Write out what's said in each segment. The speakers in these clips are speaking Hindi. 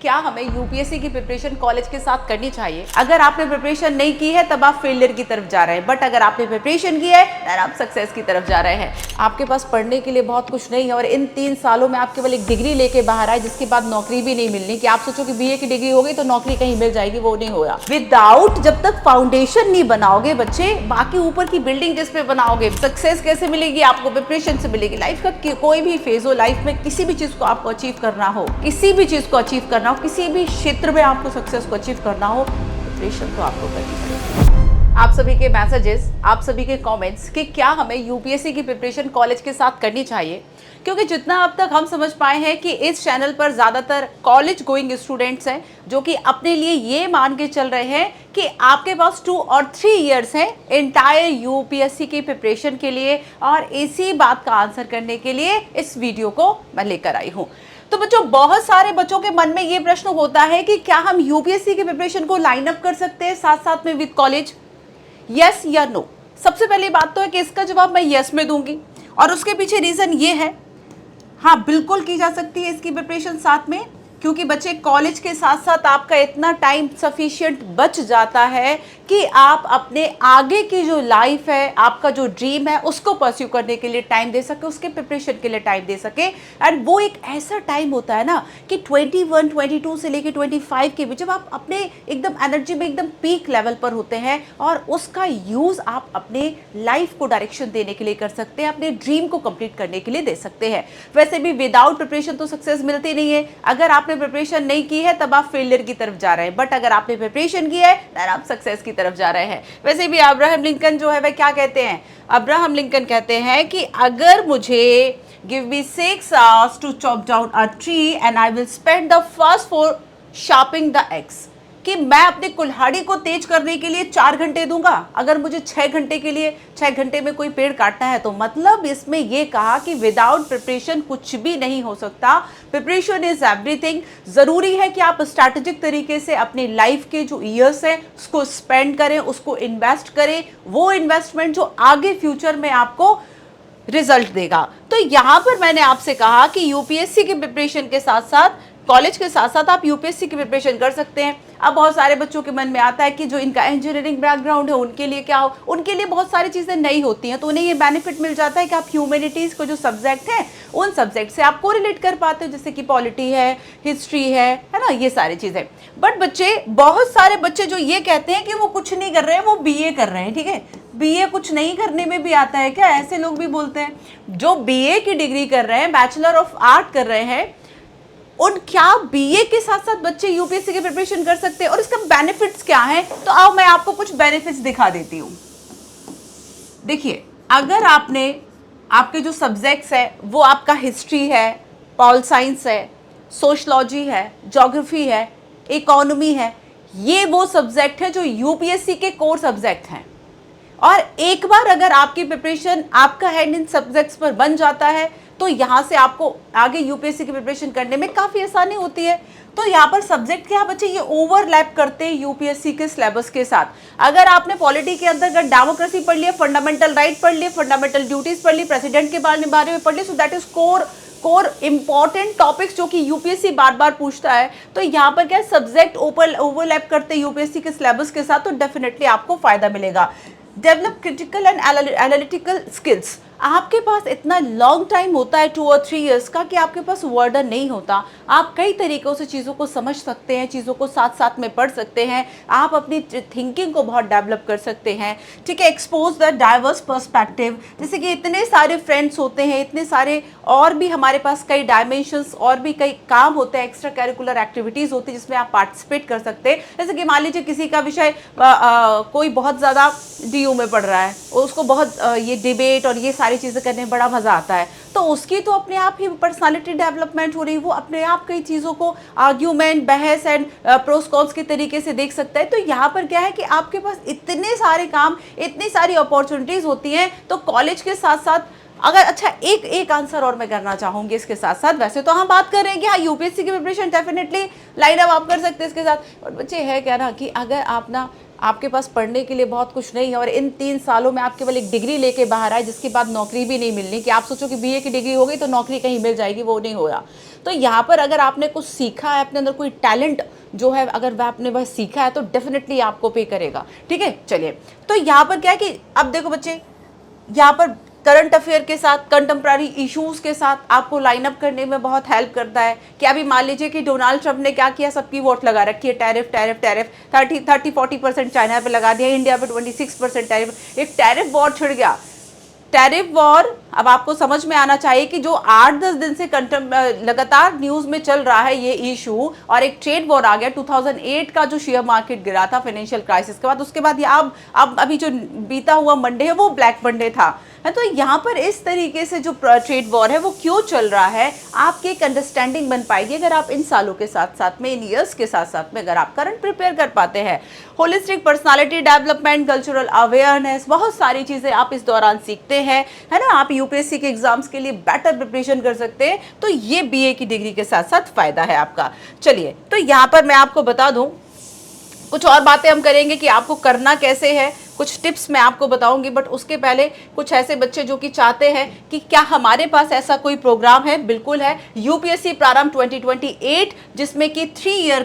क्या हमें यूपीएससी की प्रिपरेशन कॉलेज के साथ करनी चाहिए। अगर आपने प्रिपरेशन नहीं की है तब आप फेलियर की तरफ जा रहे हैं, बट अगर आपने प्रिपरेशन की है देन आप सक्सेस की तरफ जा रहे हैं। आपके पास पढ़ने के लिए बहुत कुछ नहीं है और इन 3 सालों में आप केवल एक डिग्री लेके बाहर आए जिसके बाद नौकरी भी नहीं मिलनी, कि आप सोचो कि बीए की डिग्री हो गई तो नौकरी कहीं मिल जाएगी, वो नहीं होगा। विदाउट जब तक फाउंडेशन नहीं बनाओगे बच्चे, बाकी ऊपर की बिल्डिंग जिस पे बनाओगे, सक्सेस कैसे मिलेगी आपको? प्रिपरेशन से मिलेगी। लाइफ का कोई भी फेज हो, लाइफ में किसी भी चीज को आपको अचीव करना हो, किसी भी चीज को अचीव करना हो, किसी भी क्षेत्र में आपको सक्सेस को अचीव करना हो, प्रिपरेशन तो आपको करनी पड़ेगी। आप सभी के मैसेजेस, आप सभी के कमेंट्स कि क्या हमें यूपीएससी की प्रिपरेशन कॉलेज के साथ करनी चाहिए, क्योंकि जितना अब तक हम समझ पाए हैं कि इस चैनल पर ज़्यादातर कॉलेज गोइंग स्टूडेंट्स हैं जो कि अपने लिए ये मान के चल रहे हैं कि आपके पास 2 और 3 इयर्स हैं एंटायर यूपीएससी की प्रिपरेशन के लिए, और इसी बात का आंसर करने के लिए इस वीडियो को मैं लेकर आई हूँ। तो बच्चों, बहुत सारे बच्चों के मन में ये प्रश्न होता है कि क्या हम यूपीएससी की प्रिपरेशन को लाइन अप कर सकते हैं साथ साथ में विद कॉलेज, यस या नो? सबसे पहली बात तो है कि इसका जवाब मैं यस में दूंगी, और उसके पीछे रीजन ये है, हाँ बिल्कुल की जा सकती है इसकी प्रिपरेशन साथ में, क्योंकि बच्चे कॉलेज के साथ साथ आपका इतना टाइम सफिशिएंट बच जाता है कि आप अपने आगे की जो लाइफ है, आपका जो ड्रीम है, उसको परस्यू करने के लिए टाइम दे सके, उसके प्रिपरेशन के लिए टाइम दे सके। एंड वो एक ऐसा टाइम होता है ना कि 21, 22 से लेके 25 के बीच, जब आप अपने एकदम एनर्जी में एकदम पीक लेवल पर होते हैं, और उसका यूज़ आप अपने लाइफ को डायरेक्शन देने के लिए कर सकते हैं, अपने ड्रीम को कंप्लीट करने के लिए दे सकते हैं। वैसे भी विदाउट प्रिपरेशन तो सक्सेस मिलती नहीं है। अगर आपने प्रिपरेशन नहीं की है तब आप फेलियर की तरफ जा रहे हैं, बट अगर आपने प्रिपरेशन की है देन आप सक्सेस की तरफ जा रहे हैं। वैसे भी अब्राहम लिंकन जो है वह क्या कहते हैं? अब्राहम लिंकन कहते हैं कि अगर मुझे give me 6 hours to chop down a tree and I will spend the first 4 sharping the axe, कि मैं अपने कुल्हाड़ी को तेज करने के लिए 4 घंटे दूंगा, अगर मुझे 6 घंटे के लिए 6 घंटे में कोई पेड़ काटना है तो। मतलब इसमें यह कहा कि विदाउट प्रिपरेशन कुछ भी नहीं हो सकता। Preparation is everything. जरूरी है कि आप स्ट्रैटेजिक तरीके से अपनी लाइफ के जो ईयर्स हैं उसको स्पेंड करें, उसको इन्वेस्ट करें, वो इन्वेस्टमेंट जो आगे फ्यूचर में आपको रिजल्ट देगा। तो यहां पर मैंने आपसे कहा कि यूपीएससी की प्रिपरेशन के साथ साथ, कॉलेज के साथ साथ आप यूपीएससी की प्रिपरेशन कर सकते हैं। अब बहुत सारे बच्चों के मन में आता है कि जो इनका इंजीनियरिंग बैकग्राउंड है उनके लिए क्या हो, उनके लिए बहुत सारी चीज़ें नहीं होती हैं, तो उन्हें ये बेनिफिट मिल जाता है कि आप ह्यूमैनिटीज़ को जो सब्जेक्ट हैं उन सब्जेक्ट से आप कोरिलेट कर पाते हो, जैसे कि पॉलिटी है, हिस्ट्री है ना, ये सारी चीज़ें। बट बच्चे, बहुत सारे बच्चे जो ये कहते हैं कि वो कुछ नहीं कर रहे हैं, वो बीए कर रहे हैं, ठीक है, बीए कुछ नहीं करने में भी आता है क्या? ऐसे लोग भी बोलते हैं। जो बीए की डिग्री कर रहे हैं, बैचलर ऑफ आर्ट कर रहे हैं, उन क्या बीए के साथ साथ बच्चे यूपीएससी की प्रिपरेशन कर सकते हैं? और इसका बेनिफिट्स क्या है? तो आओ मैं आपको कुछ बेनिफिट्स दिखा देती हूँ। देखिए, अगर आपने, आपके जो सब्जेक्ट्स है वो आपका हिस्ट्री है, पॉल साइंस है, सोशलॉजी है, ज्योग्राफी है, इकोनॉमी है, ये वो सब्जेक्ट है जो यूपीएससी के कोर सब्जेक्ट हैं। और एक बार अगर आपकी प्रिपरेशन, आपका हैंड इन सब्जेक्ट्स पर बन जाता है तो यहाँ से आपको आगे यूपीएससी की प्रिपरेशन करने में काफ़ी आसानी होती है। तो यहाँ पर सब्जेक्ट क्या बच्चे, ये ओवरलैप करते हैं यूपीएससी के सिलेबस के साथ। अगर आपने पॉलिटी के अंतर्गत डेमोक्रेसी पढ़ लिया, फंडामेंटल राइट पढ़ लिया, फंडामेंटल ड्यूटीज पढ़ ली, प्रेसिडेंट के बारे में पढ़ लिया, so that is core important topics जो कि यूपीएससी बार बार पूछता है। तो यहाँ पर क्या सब्जेक्ट ओवरलैप करते हैं यूपीएससी के सिलेबस के साथ, तो डेफिनेटली आपको फायदा मिलेगा। Develop critical and analytical skills. आपके पास इतना लॉन्ग टाइम होता है 2 और 3 इयर्स का कि आपके पास वर्डन नहीं होता। आप कई तरीक़ों से चीज़ों को समझ सकते हैं, चीज़ों को साथ साथ में पढ़ सकते हैं, आप अपनी थिंकिंग को बहुत डेवलप कर सकते हैं, ठीक है। एक्सपोज द डाइवर्स पर्सपेक्टिव, जैसे कि इतने सारे फ्रेंड्स होते हैं, इतने सारे और भी हमारे पास कई डायमेंशंस और भी कई काम होते हैं, एक्स्ट्रा करिकुलर एक्टिविटीज़ होती है जिसमें आप पार्टिसिपेट कर सकते हैं। जैसे कि मान लीजिए किसी का विषय कोई बहुत ज़्यादा डीयू में पढ़ रहा है, उसको बहुत ये डिबेट और ये सारी चीज़ें करने में बड़ा मज़ा आता है, तो उसकी तो अपने आप ही पर्सनालिटी डेवलपमेंट हो रही है, वो अपने आप कई चीज़ों को आर्ग्यूमेंट, बहस एंड प्रोस कॉन्स के तरीके से देख सकता है। तो यहाँ पर क्या है कि आपके पास इतने सारे काम, इतनी सारी अपॉर्चुनिटीज़ होती हैं। तो कॉलेज के साथ साथ अगर, अच्छा एक आंसर और मैं करना चाहूँगी इसके साथ साथ, वैसे तो हम बात कर रहे हैं कि हाँ यूपीएससी की प्रिपरेशन डेफिनेटली लाइन अप आप कर सकते हैं इसके साथ, और बच्चे है क्या ना कि अगर आप ना आपके पास पढ़ने के लिए बहुत कुछ नहीं है और इन 3 सालों में आप केवल एक डिग्री लेके बाहर आए जिसके बाद नौकरी भी नहीं मिलनी, कि आप सोचो कि बीए की डिग्री हो गई तो नौकरी कहीं मिल जाएगी, वो नहीं होगा। तो यहाँ पर अगर आपने कुछ सीखा है, अपने अंदर कोई टैलेंट जो है अगर वह आपने वह सीखा है तो डेफिनेटली आपको पे करेगा। ठीक है, चलिए तो यहाँ पर क्या है कि अब देखो बच्चे, यहाँ पर करंट अफेयर के साथ, कंटेम्प्रारी इश्यूज के साथ आपको लाइन अप करने में बहुत हेल्प करता है। कि अभी मान लीजिए कि डोनाल्ड ट्रंप ने क्या किया, सबकी वोट लगा रखी है, टैरिफ टैरिफ टैरिफ, 30-40% चाइना पे लगा दिया, इंडिया पे 26% टैरिफ, एक टैरिफ वॉर छिड़ गया। टैरिफ वॉर अब आपको समझ में आना चाहिए कि जो 8-10 दिन से लगातार न्यूज में चल रहा है ये इशू, और एक ट्रेड वॉर आ गया 2008 का जो शेयर मार्केट गिरा था फाइनेंशियल क्राइसिस के बाद, उसके बाद ये अब अभी जो बीता हुआ मंडे है वो ब्लैक मंडे था, है। तो यहाँ पर इस तरीके से जो ट्रेड वॉर है वो क्यों चल रहा है, आपकी एक अंडरस्टैंडिंग बन पाएगी अगर आप इन सालों के साथ साथ में, इन ईयर्स के साथ साथ में अगर आप करंट प्रिपेयर कर पाते हैं। Holistic personality development, cultural awareness, बहुत सारी चीजें आप इस दौरान सीखते हैं, है ना। आप यूपीएससी के एग्जाम्स के लिए बेटर प्रिपरेशन कर सकते हैं, तो ये बीए की डिग्री के साथ साथ फायदा है आपका। चलिए तो यहाँ पर मैं आपको बता दूं, कुछ और बातें हम करेंगे कि आपको करना कैसे है, कुछ टिप्स मैं आपको बताऊंगी, बट उसके पहले कुछ ऐसे बच्चे जो कि चाहते हैं कि क्या हमारे पास ऐसा कोई प्रोग्राम है, बिल्कुल है, यूपीएससी प्रारंभ 2028, जिसमें कि 3 ईयर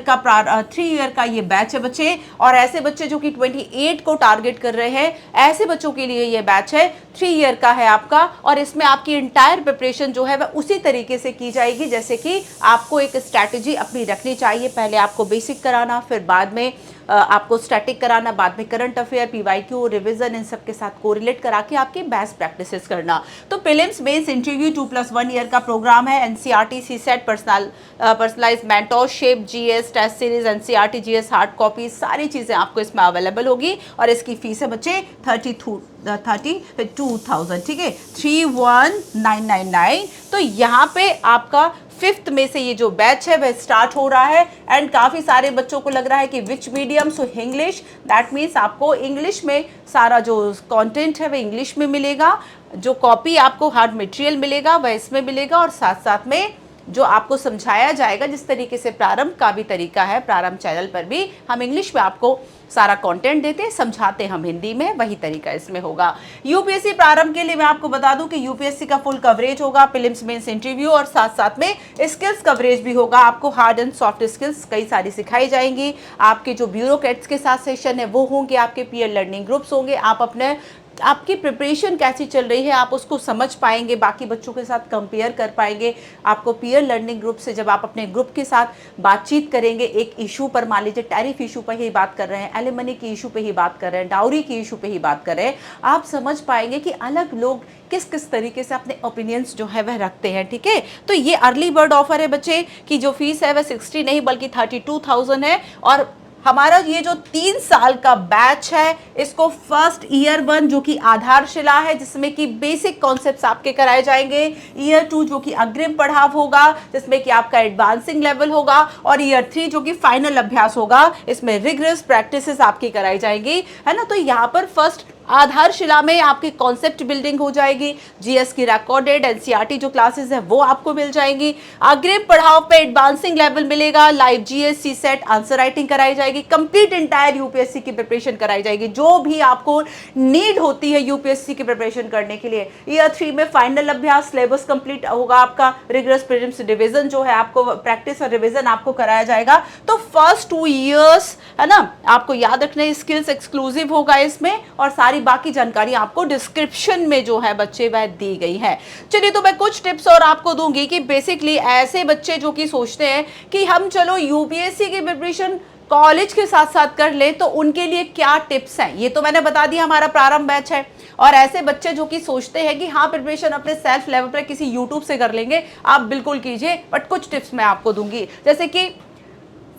का ये बैच है बच्चे। और ऐसे बच्चे जो कि 28 को टारगेट कर रहे हैं, ऐसे बच्चों के लिए ये बैच है, 3 ईयर का है आपका, और इसमें आपकी इंटायर प्रिपरेशन जो है वह उसी तरीके से की जाएगी जैसे कि आपको एक स्ट्रैटेजी अपनी रखनी चाहिए। पहले आपको बेसिक कराना, फिर बाद में आपको स्टैटिक कराना, बाद में करंट अफेयर, पीवाईक्यू, रिवीजन, इन सब के साथ कोरिलेट करा के आपकी बेस्ट प्रैक्टिसेस करना। तो प्रीलिम्स, मेंस, इंटरव्यू 2+1 ईयर का प्रोग्राम है। NCERT, CSAT, personalised mentorship, GS test series, NCERT GS hard copy, सारी चीजें आपको इसमें अवेलेबल होगी। और इसकी फीस है बच्चे 32,000, ठीक है, 31,999। तो यहाँ पे आपका 5th में से ये जो बैच है वह स्टार्ट हो रहा है। एंड काफ़ी सारे बच्चों को लग रहा है कि विच medium, so English, that means आपको इंग्लिश में सारा जो कंटेंट है वह इंग्लिश में मिलेगा, जो कॉपी आपको हार्ड मटेरियल मिलेगा वह इसमें मिलेगा, और साथ साथ में जो आपको समझाया जाएगा, जिस तरीके से प्रारंभ का भी तरीका है, प्रारंभ चैनल पर भी हम इंग्लिश में आपको सारा कंटेंट देते हैं, समझाते हम हिंदी में, वही तरीका इसमें होगा। यूपीएससी प्रारंभ के लिए मैं आपको बता दूं कि यूपीएससी का फुल कवरेज होगा, प्रीलिम्स, मेंस, इंटरव्यू, और साथ साथ में स्किल्स कवरेज भी होगा। आपको हार्ड एंड सॉफ्ट स्किल्स कई सारी सिखाई जाएंगी। आपके जो ब्यूरोक्रेट्स के साथ सेशन है वो होंगे, आपके पीयर लर्निंग ग्रुप्स होंगे, आप अपने आपकी प्रिपरेशन कैसी चल रही है आप उसको समझ पाएंगे, बाकी बच्चों के साथ कंपेयर कर पाएंगे। आपको पीयर लर्निंग ग्रुप से जब आप अपने ग्रुप के साथ बातचीत करेंगे एक इशू पर, मान लीजिए टैरिफ इशू पर ही बात कर रहे हैं, एलिमनी की इशू पे ही बात कर रहे हैं, डाउरी की इशू पे ही बात कर रहे हैं, आप समझ पाएंगे कि अलग लोग किस किस तरीके से अपने ओपिनियंस जो है वह रखते हैं। ठीक है, तो ये अर्ली बर्ड ऑफर है बच्चे की जो फीस है वह 60 नहीं बल्कि 32,000 है। और हमारा ये जो 3 साल का बैच है, इसको फर्स्ट ईयर 1 जो कि आधारशिला है, जिसमें कि बेसिक कॉन्सेप्ट्स आपके कराए जाएंगे, ईयर 2 जो कि अग्रिम पढ़ाव होगा, जिसमें कि आपका एडवांसिंग लेवल होगा, और ईयर 3 जो कि फाइनल अभ्यास होगा, इसमें रिगरस प्रैक्टिसेस आपकी कराई जाएगी, है ना। तो यहाँ पर फर्स्ट आधारशिला में आपकी कॉन्सेप्ट बिल्डिंग हो जाएगी, जीएस की रिकॉर्डेड एनसीईआरटी जो क्लासेस है वो आपको मिल जाएंगी, अग्रिम पढ़ाव पे एडवांसिंग लेवल मिलेगा, live GS, CSAT, answer writing कराई जाएगी, कंप्लीट इंटायर यूपीएससी की प्रिपरेशन कराई जाएगी, जो भी आपको नीड होती है यूपीएससी की प्रिपरेशन करने के लिए। ईयर 3 में फाइनल अभ्यास, सिलेबस कंप्लीट होगा आपका, रिगरस प्रीलिम्स रिवीजन जो है आपको प्रैक्टिस और रिवीजन आपको कराया जाएगा। तो फर्स्ट 2 ईयर्स है ना, आपको याद रखने, स्किल्स एक्सक्लूसिव होगा इसमें, और सारी बाकी जानकारी आपको डिस्क्रिप्शन में जो है बच्चे वह दी गई है। चलिए तो मैं कुछ टिप्स और आपको दूंगी कि बेसिकली ऐसे बच्चे जो कि सोचते हैं कि हम चलो यूपीएससी की प्रिपरेशन कॉलेज के साथ साथ कर ले, तो उनके लिए क्या टिप्स हैं, ये तो मैंने बता दिया, हमारा प्रारंभ बैच है। और ऐसे बच्चे जो कि सोचते हैं कि हाँ प्रिपरेशन अपने सेल्फ लेवल पर किसी यूट्यूब से कर लेंगे, आप बिल्कुल कीजिए, बट कुछ टिप्स मैं आपको दूंगी। जैसे कि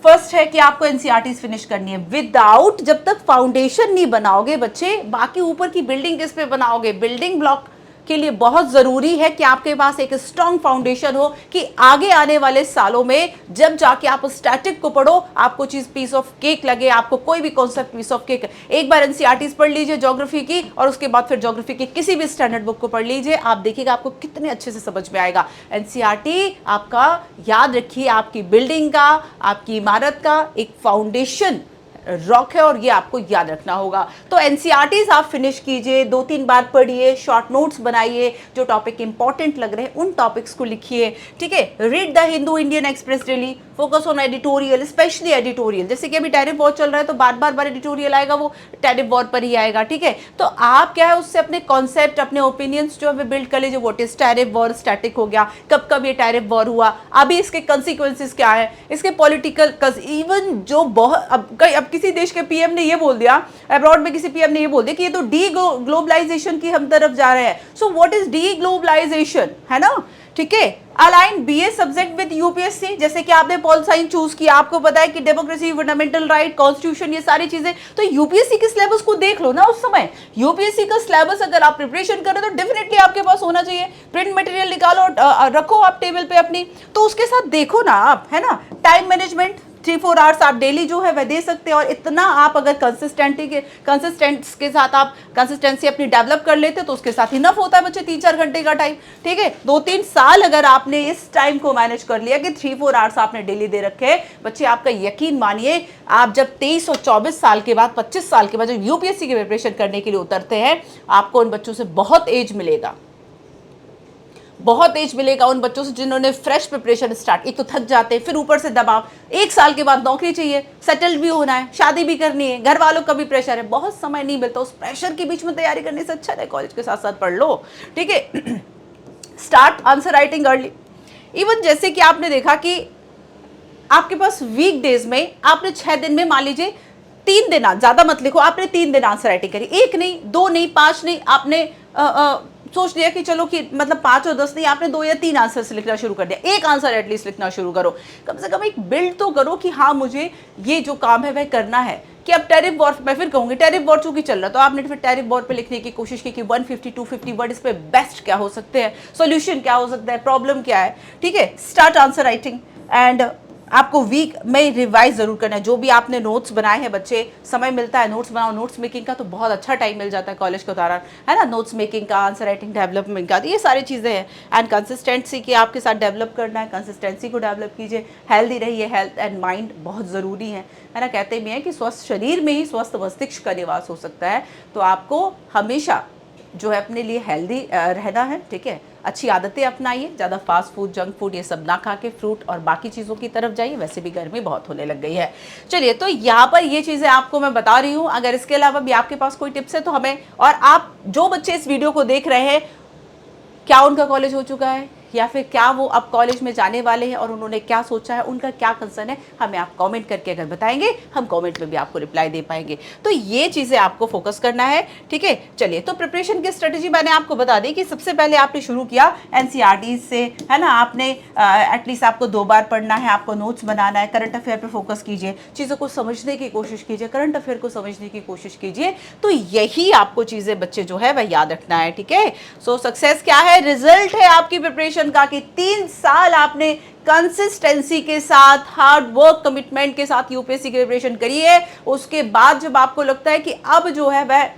फर्स्ट है कि आपको एनसीईआरटी फिनिश करनी है विदाउट, जब तक फाउंडेशन नहीं बनाओगे बच्चे, बाकी ऊपर की बिल्डिंग किस पे बनाओगे। बिल्डिंग ब्लॉक के लिए बहुत जरूरी है कि आपके पास एक स्ट्रॉन्ग फाउंडेशन हो, कि आगे आने वाले सालों में जब जाके आप स्टैटिक को पढ़ो आपको चीज पीस ऑफ केक लगे, आपको कोई भी कॉन्सेप्ट पीस ऑफ केक। एक बार एनसीईआरटी पढ़ लीजिए ज्योग्राफी की, और उसके बाद फिर ज्योग्राफी की किसी भी स्टैंडर्ड बुक को पढ़ लीजिए, आप देखिएगा आपको कितने अच्छे से समझ में आएगा। एनसीईआरटी आपका, याद रखिए, आपकी बिल्डिंग का, आपकी इमारत का एक फाउंडेशन रॉक है और ये आपको याद रखना होगा। तो एनसीईआरटीज आप फिनिश कीजिए, 2-3 बार पढ़िए, शॉर्ट नोट्स बनाइए, जो टॉपिक इंपॉर्टेंट लग रहे हैं उन टॉपिक्स को लिखिए, ठीक है। Read the Hindu Indian express daily, focus on editorial, specially editorial. जैसे कि अभी टैरिफ वॉर चल रहा है तो बार एडिटोरियल आएगा, वो टैरिफ वॉर पर ही आएगा, ठीक है। तो आप क्या है उससे अपने कॉन्सेप्ट, अपने ओपिनियंस जो है बिल्ड कर लीजिए। What is tariff war, static हो गया, कब कब ये टैरिफ वॉर हुआ, अभी इसके कंसिक्वेंसेस क्या है, इसके पॉलिटिकल, इवन जो बहुत अब किसी देश के पीएम ने ये बोल दिया, अब्रॉड में किसी पीएम ने ये बोल दिया कि ये तो डी ग्लोबलाइजेशन की हम तरफ जा रहे हैं। So what is the globalisation, है ना, ठीक है। Align BA subject with UPSC, जैसे कि आपने पॉल साइंस चूज किया, आपको पता है कि डेमोक्रेसी, फंडामेंटल राइट, कॉन्स्टिट्यूशन, ये सारी चीजें, तो यूपीएससी के सिलेबस को देख लो ना। उस समय यूपीएससी का सिलेबस अगर आप प्रिपरेशन करें तो डेफिनेटली आपके पास होना चाहिए। प्रिंट मटेरियल निकालो, रखो आप टेबल पे अपनी, तो उसके साथ देखो ना आप, है ना। टाइम मैनेजमेंट 3-4 आवर्स आप डेली जो है वह दे सकते हैं, और इतना आप अगर कंसिस्टेंस के साथ आप कंसिस्टेंसी अपनी डेवलप कर लेते तो उसके साथ इनफ होता है बच्चे 3-4 घंटे का टाइम, ठीक है। 2-3 साल अगर आपने इस टाइम को मैनेज कर लिया कि 3-4 आवर्स आपने डेली दे रखे बच्चे, आपका यकीन मानिए आप जब 23 और 24 साल के बाद, 25 साल के बाद जब यूपीएससी की प्रिपरेशन करने के लिए उतरते हैं, आपको उन बच्चों से बहुत एज मिलेगा, बहुत एज मिलेगा उन बच्चों से जिन्होंने फ्रेश प्रिपरेशन स्टार्ट। एक तो थक जाते हैं, फिर ऊपर से दबाव, 1 साल के बाद नौकरी चाहिए, सेटल्ड भी होना है, शादी भी करनी है, घर वालों का भी प्रेशर है, बहुत समय नहीं मिलता। उस प्रेशर के बीच में तैयारी करने से अच्छा है कॉलेज के साथ साथ पढ़ लो, ठीक है। Start answer writing early. Even जैसे कि आपने देखा कि आपके पास वीक डेज में आपने 6 दिन में, मान लीजिए 3 दिन, ज्यादा मत लिखो, आपने 3 दिन आंसर राइटिंग करी, 1 नहीं, 2 नहीं, 5 नहीं, आपने सोच लिया कि चलो कि मतलब 5 और 10 नहीं, आपने 2 या 3 आंसर से लिखना शुरू कर दिया। 1 आंसर एटलीस्ट लिखना शुरू करो, कम से कम एक बिल्ड तो करो कि हाँ मुझे ये जो काम है वह करना है। कि अब टैरिफ वॉर, मैं फिर कहूंगी टैरिफ वॉर चूंकि चल रहा, तो आपने फिर टैरिफ वॉर पे लिखने की कोशिश की कि 150-250 वर्ड इस पे बेस्ट क्या हो सकते हैं, सॉल्यूशन क्या हो सकता है, प्रॉब्लम क्या है, ठीक है। Start answer writing. एंड आपको वीक में रिवाइज जरूर करना है, जो भी आपने नोट्स बनाए हैं बच्चे, समय मिलता है नोट्स बनाओ। नोट्स मेकिंग का तो बहुत अच्छा टाइम मिल जाता है कॉलेज के दौरान, है ना, नोट्स मेकिंग का, आंसर राइटिंग डेवलपमेंट का, तो ये सारी चीज़ें हैं। एंड कंसिस्टेंसी की आपके साथ डेवलप करना है, कंसिस्टेंसी को डेवलप कीजिए, हेल्दी रहिए, हेल्थ एंड माइंड बहुत ज़रूरी है ना। कहते भी हैं कि स्वस्थ शरीर में ही स्वस्थ मस्तिष्क का निवास हो सकता है, तो आपको हमेशा जो है अपने लिए हेल्दी रहना है, ठीक है। अच्छी आदतें अपनाइए, ज़्यादा फास्ट फूड, जंक फूड ये सब ना खा के फ्रूट और बाकी चीज़ों की तरफ जाइए, वैसे भी गर्मी बहुत होने लग गई है। चलिए, तो यहाँ पर ये चीज़ें आपको मैं बता रही हूँ। अगर इसके अलावा भी आपके पास कोई टिप्स है तो हमें, और आप जो बच्चे इस वीडियो को देख रहे हैं, क्या उनका कॉलेज हो चुका है या फिर क्या वो अब कॉलेज में जाने वाले हैं और उन्होंने क्या सोचा है, उनका क्या कंसर्न है, हमें आप कमेंट करके अगर बताएंगे, हम कमेंट में भी आपको रिप्लाई दे पाएंगे। तो ये चीज़ें आपको फोकस करना है, ठीक है। चलिए, तो प्रिपरेशन की स्ट्रेटेजी मैंने आपको बता दी कि सबसे पहले आपने शुरू किया एनसीईआरटी से, है ना। आपने एटलीस्ट आपको 2 बार पढ़ना है, आपको नोट्स बनाना है, करंट अफेयर पे फोकस कीजिए, चीज़ों को समझने की कोशिश कीजिए, करंट अफेयर को समझने की कोशिश कीजिए। तो यही आपको चीज़ें बच्चे जो है वह याद रखना है, ठीक है। सो सक्सेस क्या है, रिजल्ट है आपकी प्रिपरेशन का कि 3 साल आपने कंसिस्टेंसी के साथ, हार्ड वर्क, कमिटमेंट के साथ यूपीएससी की प्रिपरेशन करी है। उसके बाद जब आपको लगता है कि अब जो है वह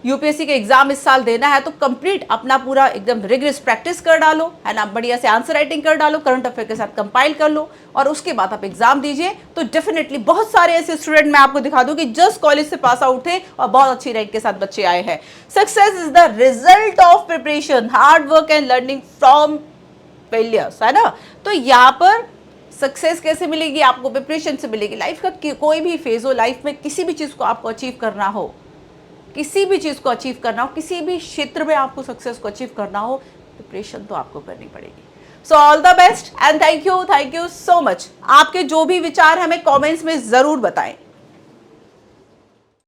यूपीएससी के एग्जाम इस साल देना है, तो कंप्लीट अपना पूरा एकदम रिगरस प्रैक्टिस कर डालो, है ना, बढ़िया से आंसर राइटिंग कर डालो, करंट अफेयर के साथ कंपाइल कर लो, और उसके बाद आप एग्जाम दीजिए। तो डेफिनेटली बहुत सारे ऐसे स्टूडेंट मैं आपको दिखा दूं कि जस्ट कॉलेज से पास आउट थे और बहुत अच्छी रैंक के साथ बच्चे आए हैं। Success is the result of preparation, hard work and learning from failures, है ना। तो यहाँ पर सक्सेस कैसे मिलेगी, आपको प्रिपरेशन से मिलेगी। लाइफ का कोई भी फेज हो, लाइफ में किसी भी चीज़ को आपको अचीव करना हो, किसी भी चीज़ को अचीव करना हो, किसी भी क्षेत्र में आपको सक्सेस को अचीव करना हो, प्रिपरेशन तो आपको करनी पड़ेगी। So all the best and thank you so much. आपके जो भी विचार हमें कमेंट्स में ज़रूर बताएं।